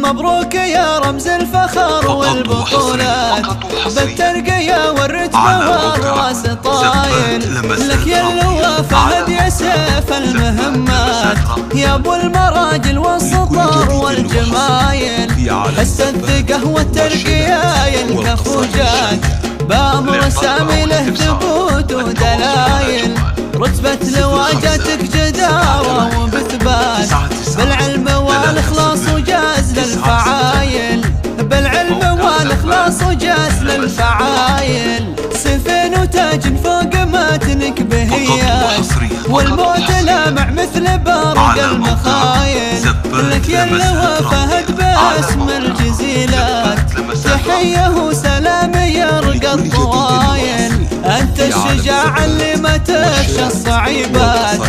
مبروك يا رمز الفخر والبطولات، بالترقية والرتبة والراس طايل، لك يا اللواء فهد يا سيف المهمات، يا ابو المراجل والسطر والجمايل، حس الثقة والترقية ينكفوجات، بأمر سامي له ثبوت ودلايل، رتبة لواجتك جدارة وبثبات، بالعلم والإخلاص وجاز للفعايل، بالعلم والإخلاص وجاز للفعايل، سفين وتاج فوق ماتنك بهيات، والموت لامع مثل برق المخايل، لك يا اللواء فهد باسم الجزيلات، تحية وسلام يرقى الطوايل، أنت الشجاع اللي ما تخشى الصعيبات،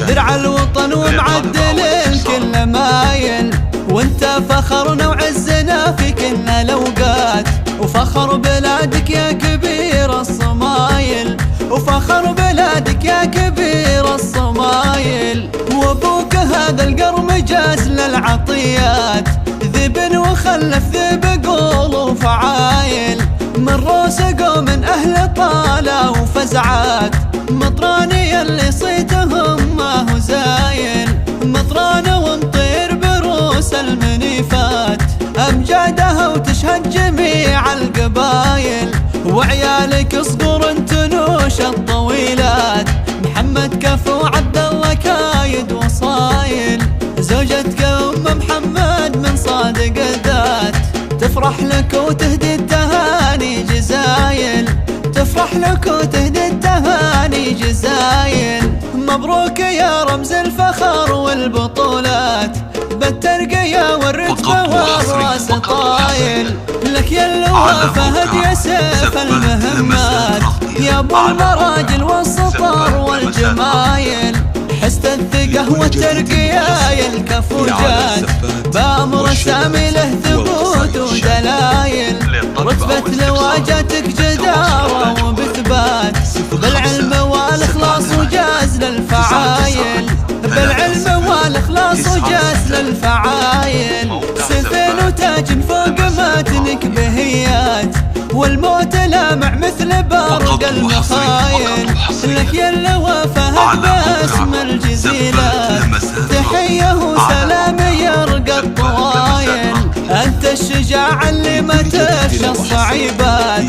درع الوطن ومعدل الكل مايل، وانت فخرنا وعزنا في كل الأوقات، وفخر بلادك يا كبير الصمايل، وفخر بلادك يا كبير الصمايل، وابوك هذا القرم جاز للعطيات، ذب وخلف ذب قول وفعايل، من روسق من أهل طالة وفزعات، مطراني اللي صيتهم ما هو زايل، مطرانة ومطير بروس المنيفات، أمجادها وتشهد جميع القبايل، وعيالك صقور تنوش الطويلات، محمد كفو عبد الله كايد وصايل، زوجتك أم محمد من صادق الذات، تفرح لك وتهدي التهاني جزايل، تفرح لك وتهدي التهاني جزايل، مبروك يا رمز الفخر والبطولات، بالترقية والرتبة والراس طايل، لك يا اللواء فهد يا سيف المهمات، يا ابو المراجل والسطر والجمايل، حست الثقة والترقية ينكفوجات، بأمر سامي له ثبوت ودلايل، رتبة لواجتك جدارة وبثبات، بالعلم والإخلاص وجاز للفعايل، بالعلم والإخلاص وجاز للفعايل، سفين وتاج فوق ماتنك بهيات، والموت لامع مثل برق المخايل، لك يا اللواء فهد باسم الجزيلات، تحية وسلام يرقى الطوايل، أنت الشجاع اللي ما تخشى الصعيبات،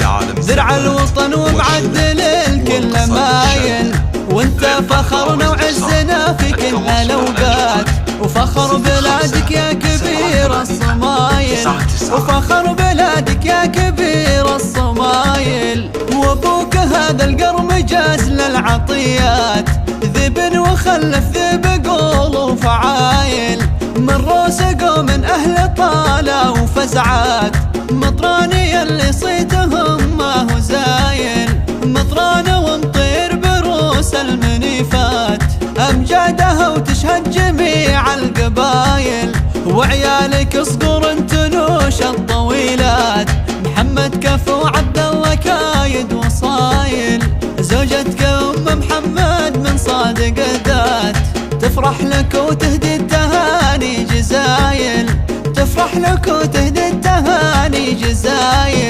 درع الوطن ومعدل الكل مايل، وانت فخرنا وعزنا في كل الأوقات، وفخر بلادك يا كبير الصمايل، وفخر بلادك يا كبير الصمايل، وابوك هذا القرم جاز للعطيات، ذب وخلف ذب قول وفعايل، من روسق ومن أهل طالة وفزعات، مطراني اللي صيتهم ما هو زايل، مطرانة ومطير بروس المنيفات، أمجادها وتشهد جميع القبايل، وعيالك صقور تنوش الطويلات، محمد كفو عبد الله كايد وصايل، زوجتك أم محمد من صادق الذات، تفرح لك وتهدي التهاني جزايل، تفرح لك وتهدي التهاني جزايل.